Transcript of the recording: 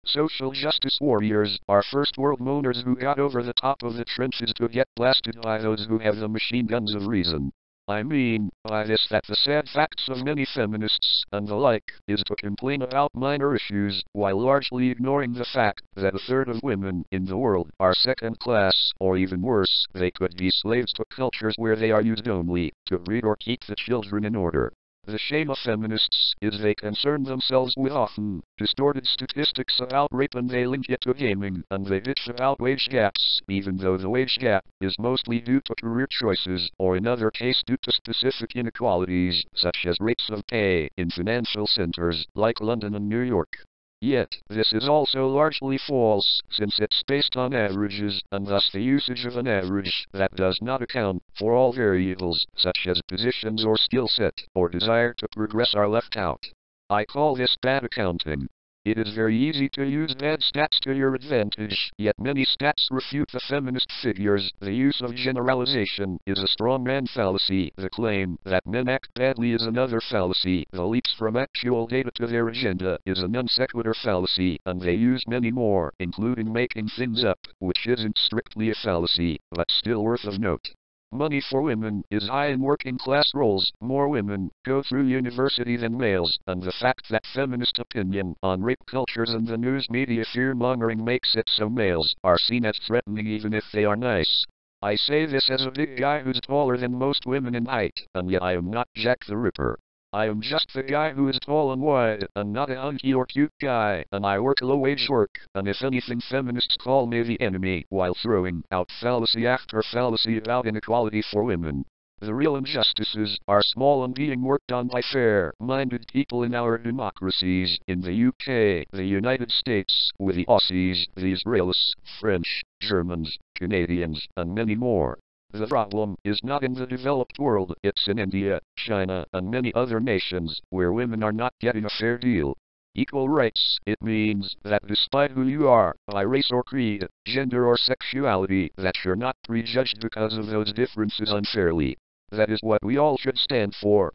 social justice warriors are first world moaners who got over the top of the trenches to get blasted by those who have the machine guns of reason. I mean by this that the sad facts of many feminists and the like is to complain about minor issues while largely ignoring the fact that a third of women in the world are second class, or even worse, they could be slaves to cultures where they are used only to breed or keep the children in order. The shame of feminists is they concern themselves with often distorted statistics about rape and they link it to gaming, and they bitch about wage gaps, even though the wage gap is mostly due to career choices, or in other cases due to specific inequalities, such as rates of pay in financial centers like London and New York. Yet, this is also largely false, since it's based on averages, and thus the usage of an average that does not account for all variables, such as positions or skill set, or desire to progress are left out. I call this bad accounting. It is very easy to use bad stats to your advantage, yet many stats refute the feminist figures. The use of generalization is a strongman fallacy. The claim that men act badly is another fallacy. The leaps from actual data to their agenda is a non sequitur fallacy, and they use many more, including making things up, which isn't strictly a fallacy, but still worth of note. Money for women is high in working class roles. More women go through university than males, and the fact that feminist opinion on rape cultures and the news media fear-mongering makes it so males are seen as threatening even if they are nice. I say this as a big guy who's taller than most women in height, and yet I am not Jack the Ripper. I am just the guy who is tall and wide, and not a hunky or cute guy, and I work low-wage work, and if anything feminists call me the enemy, while throwing out fallacy after fallacy about inequality for women. The real injustices are small and being worked on by fair-minded people in our democracies, in the UK, the United States, with the Aussies, the Israelis, French, Germans, Canadians, and many more. The problem is not in the developed world, it's in India, China, and many other nations, where women are not getting a fair deal. Equal rights, it means that despite who you are, by race or creed, gender or sexuality, that you're not prejudged because of those differences unfairly. That is what we all should stand for.